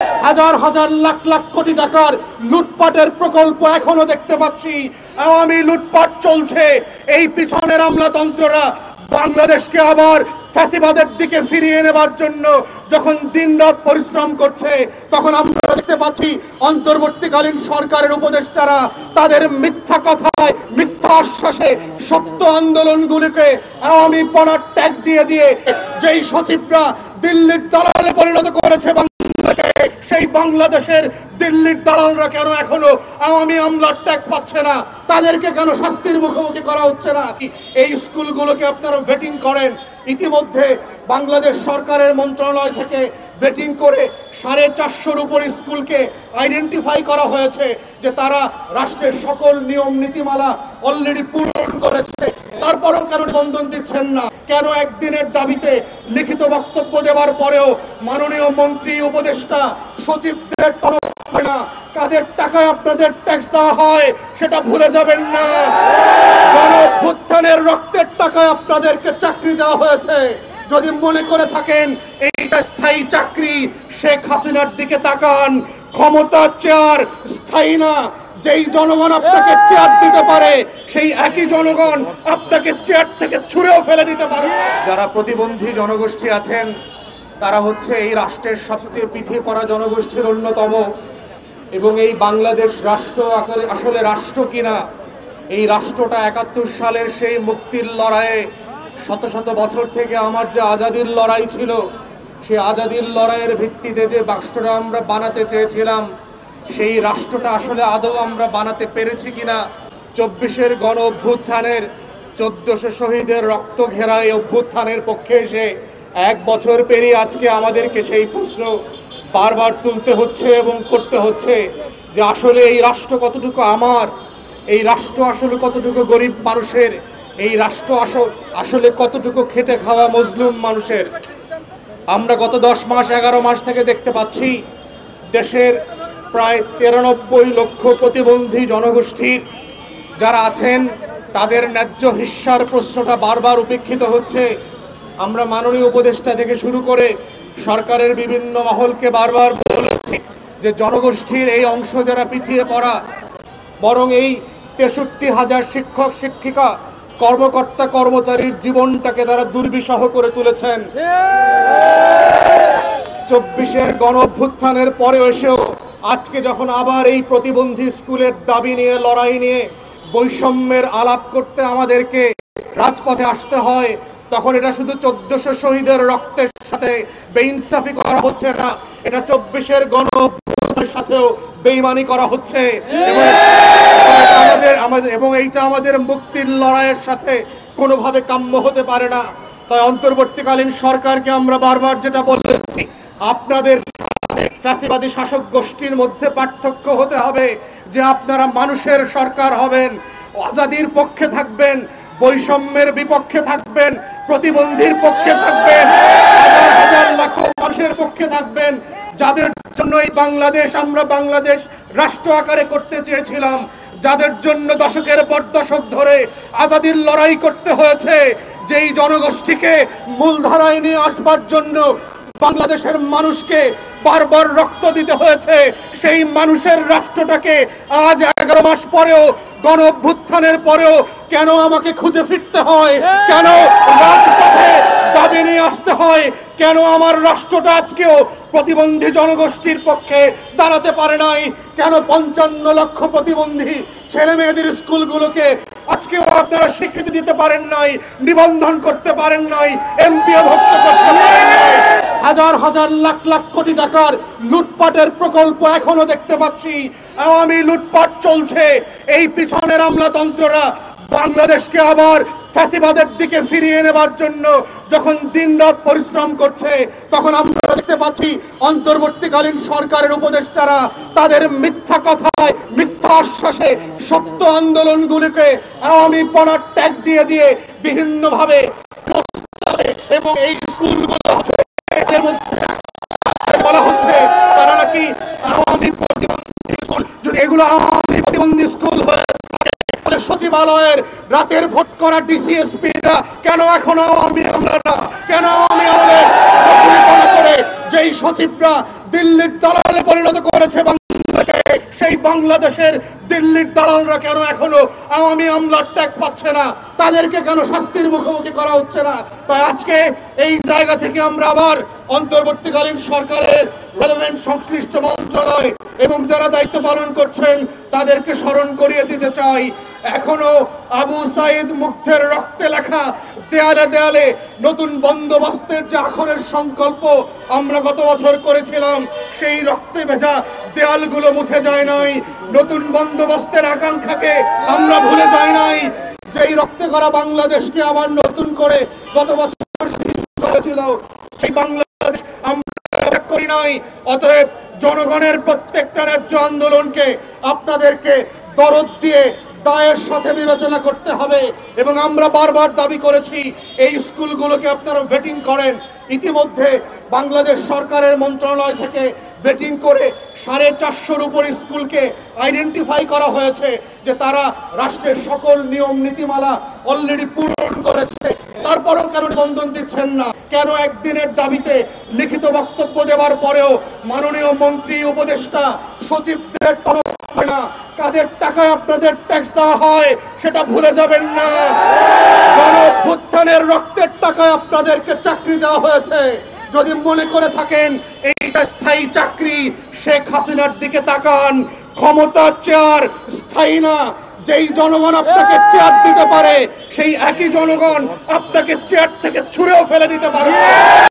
হাজার হাজার লাখ লাখ কোটি টাকার লুটপাটের প্রকল্প এখনো দেখতে পাচ্ছি। আওয়ামী লুটপাট চলছে। এই পিছনের আমলাতন্ত্ররা বাংলাদেশকে আবার ফ্যাসিবাদের দিকে ফিরিয়ে নেবার জন্য যখন দিনরাত পরিশ্রম করছে, তখন আমরা দেখতে পাচ্ছি অন্তর্বর্তীকালীন সরকারের উপদেষ্টারা তাদের মিথ্যা কথায়, মিথ্যা আশ্বাসে সত্য আন্দোলনগুলিকে আওয়ামী পনার ট্যাগ দিয়ে দিয়ে যেই সচিবরা দিল্লির দালালে পরিণত করেছে সেই বাংলাদেশের দিল্লির দালালরা কেন এখনো আওয়ামী আমলার ট্যাগ পাচ্ছে না? তাদেরকে কেন শাস্তির মুখোমুখি করা হচ্ছে না? এই স্কুলগুলোকে আপনারা ভেটিং করেন। ইতিমধ্যে বাংলাদেশ সরকারের মন্ত্রণালয় থেকে ভেটিং করে 450-র উপর স্কুলকে আইডেন্টিফাই করা হয়েছে যে তারা রাষ্ট্রের সকল নিয়ম নীতিমালা অলরেডি পূরণ করেছে। তারপরেও কেন নিবন্ধন দিচ্ছেন না? কেন একদিনের দাবিতে লিখিত বক্তব্য দেওয়ার পরেও মাননীয় মন্ত্রী, উপদেষ্টা, সচিবদের না কাদের টাকায় আপনাদের ট্যাক্স দেওয়া হয় সেটা ভুলে যাবেন না। গণঅভ্যুত্থানের রক্তের টাকায় আপনাদেরকে চাকরি দেওয়া হয়েছে। যদি মনে করে থাকেন এইটা স্থায়ী চাকরি, শেখ হাসিনার দিকে তাকান। ক্ষমতা চেয়ার স্থায়ী না। যেই জনগণ আপনাকে চেয়ার দিতে পারে সেই একই জনগণ আপনাকে চেয়ার থেকে ছুঁড়েও ফেলে দিতে পারে। যারা প্রতিবন্ধী জনগোষ্ঠী আছেন তারা হচ্ছে এই রাষ্ট্রের সবচেয়ে পিছিয়ে পড়া জনগোষ্ঠীর অন্যতম। এবং এই বাংলাদেশ রাষ্ট্র আসলে রাষ্ট্র কিনা, এই রাষ্ট্রটা 71 সালের সেই মুক্তির লড়াইয়ে শত শত বছর থেকে আমার যে আজাদির লড়াই ছিল, সেই আজাদির লড়াইয়ের ভিত্তিতে যে রাষ্ট্রটা আমরা বানাতে চেয়েছিলাম, সেই রাষ্ট্রটা আসলে আদৌ আমরা বানাতে পেরেছি কিনা। 24-এর গণ অভ্যুত্থানের 1400 শহীদের রক্ত ঘেরা এই অভ্যুত্থানের পক্ষে এসে 1 বছর পেরিয়ে আজকে আমাদেরকে সেই প্রশ্ন বারবার তুলতে হচ্ছে এবং করতে হচ্ছে যে আসলে এই রাষ্ট্র কতটুকু আমার, এই রাষ্ট্র আসলে কতটুকু গরিব মানুষের, এই রাষ্ট্র আসলে কতটুকু খেটে খাওয়া মজলুম মানুষের। আমরা গত 10 মাস 11 মাস থেকে দেখতে পাচ্ছি দেশের প্রায় 93 লক্ষ প্রতিবন্ধী জনগোষ্ঠীর যারা আছেন তাদের ন্যায্য হিস্যার প্রশ্নটা বারবার উপেক্ষিত হচ্ছে। আমরা মাননীয় উপদেষ্টা থেকে শুরু করে সরকারের বিভিন্ন মহলকে বারবার বলেছি যে জনগোষ্ঠীর এই অংশ যারা পিছিয়ে পড়া, বরং এই 63,000 শিক্ষক শিক্ষিকা কর্মকর্তা কর্মচারীর জীবনটাকে তারা দুর্বিষহ করে তুলেছেন। 24-এর গণ অভ্যুত্থানের পরে এসেও আজকে যখন আবার এই প্রতিবন্ধী স্কুলের দাবি নিয়ে, লড়াই নিয়ে, বৈষম্যের আলাপ করতে আমাদেরকে রাজপথে আসতে হয়, তখন এটা শুধু 1400 শহীদের রক্তের সাথে বেইনসাফি করা হচ্ছে না, এটা 24-এর গণ অভ্যুত্থানের সাথেও বেইমানি করা হচ্ছে। এবং এইটা আমাদের মুক্তির লড়াইয়ের সাথে কোনোভাবে কাম্য হতে পারে না। তাই অন্তর্বর্তীকালীন সরকারকে আমরা বারবার যেটা বলেছি, আপনাদের ফ্যাসিবাদী শাসক গোষ্ঠীর মধ্যে পার্থক্য হতে হবে যে আপনারা মানুষের সরকার হবেন, আজাদির পক্ষে থাকবেন, বৈষম্যের বিপক্ষে থাকবেন, প্রতিবন্ধীর পক্ষে থাকবেন, হাজার হাজার লাখ মানুষের পক্ষে থাকবেন, যাদের জন্য এই বাংলাদেশ আমরা বাংলাদেশ রাষ্ট্র আকারে করতে চেয়েছিলাম, যাদের জন্য দশকের পর দশক ধরে আজাদির লড়াই করতে হয়েছে, যেই জনগোষ্ঠীকে মূলধারায় নিয়ে আসবার জন্য বাংলাদেশের মানুষকে বারবার রক্ত দিতে হয়েছে, সেই মানুষের রাষ্ট্রটাকে আজ 11 মাস পরেও, গণ অভ্যুত্থানের পরেও কেন আমাকে খুঁজে ফিরতে হয়? কেন রাজপথে দাবি নিয়ে আসতে হয়? কেন আমার রাষ্ট্রটা আজকেও প্রতিবন্ধী জনগোষ্ঠীর পক্ষে দাঁড়াতে পারে নাই? কেন 55 লক্ষ প্রতিবন্ধী ছেলে মেয়েদের স্কুলগুলোকে আজকেও আপনারা স্বীকৃতি দিতে পারেন নাই, নিবন্ধন করতে পারেন নাই, এমপিও ভুক্ত করতে পারেন নাই? হাজার হাজার লাখ লাখ কোটি টাকার লুটপাটের প্রকল্প এখনো দেখতে পাচ্ছি। আওয়ামী লুটপাট চলছে। এই পিছনের আমলাতন্ত্ররা বাংলাদেশকে আবার ফ্যাসিবাদের দিকে ফিরিয়ে নেবার জন্য যখন দিনরাত পরিশ্রম করছে, তখন আমরা দেখতে পাচ্ছি অন্তর্বর্তীকালীন সরকারের উপদেষ্টারা তাদের মিথ্যা কথায়, মিথ্যা আশ্বাসে সত্য আন্দোলনগুলিকে আওয়ামী পনার ট্যাগ দিয়ে দিয়ে বিভিন্নভাবে এবং এই স্কুলগুলো এর মধ্যে বলা হচ্ছে তারা নাকি আওয়ামী প্রতিবন্ধী স্কুল। যদি এগুলো আওয়ামী প্রতিবন্ধী স্কুল হয়ে সচিবালয়ের রাতের ভোট করা ডিসিএসপিরা কেন এখনো আওয়ামী আমরা না? কেন আওয়ামী আমলে করে যেই যেই সচিবরা দিল্লির দালালে পরিণত করেছে বাংলাদেশকে, সেই বাংলাদেশের দিল্লির দালালরা কেন এখনো আওয়ামী আমলার ট্যাগ পাচ্ছে না? তাদেরকে কেন শাস্তির মুখোমুখি করা হচ্ছে না? তাই আজকে এই জায়গা থেকে আমরা আবার অন্তর্বর্তীকালীন সরকারের রেলেভেন্ট সংশ্লিষ্ট মন্ত্রণালয় এবং যারা দায়িত্ব পালন করছেন তাদেরকে স্মরণ করিয়ে দিতে চাই, এখনো আবু সাইদ মুগ্ধের রক্তে লেখা দেয়ালে দেয়ালে নতুন বন্দোবস্তের যে আখরের সংকল্প আমরা গত বছর করেছিলাম, সেই রক্তে ভেজা দেয়ালগুলো মুছে যায় নাই। নতুন বন্দোবস্তের আকাঙ্ক্ষাকে আমরা ভুলে যাই নাই। যেই রক্তে করা বাংলাদেশকে আবার নতুন করে গত বছর করেছিল, সেই বাংলাদেশ আমরা করি নাই। অতএব জনগণের প্রত্যেকটা ন্যায্য আন্দোলনকে আপনাদেরকে দরদ দিয়ে দায়ের সাথে বিবেচনা করতে হবে। এবং আমরা বারবার দাবি করেছি এই স্কুলগুলোকে আপনারা ভেটিং করেন। ইতিমধ্যে বাংলাদেশ সরকারের মন্ত্রণালয় থেকে ভেটিং করে 450-র উপর স্কুলকে আইডেন্টিফাই করা হয়েছে যে তারা রাষ্ট্রের সকল নিয়ম নীতিমালা অলরেডি পূরণ করেছে। তারপরেও কেন নিবন্ধন দিচ্ছেন না? কেন একদিনের দাবিতে লিখিত বক্তব্য দেওয়ার পরেও মাননীয় মন্ত্রী, উপদেষ্টা, সচিবদের না কাদের টাকায় আপনাদের ট্যাক্স দেওয়া হয় সেটা ভুলে যাবেন না। গণঅভ্যুত্থানের রক্তের টাকায় আপনাদেরকে চাকরি দেওয়া হয়েছে। যদি মনে করে থাকেন এইটা স্থায়ী চাকরি, শেখ হাসিনার দিকে তাকান। ক্ষমতা চেয়ার স্থায়ী না। যেই জনগণ আপনাকে চেয়ার দিতে পারে সেই একই জনগণ আপনাকে চেয়ার থেকে ছুঁড়েও ফেলে দিতে পারে।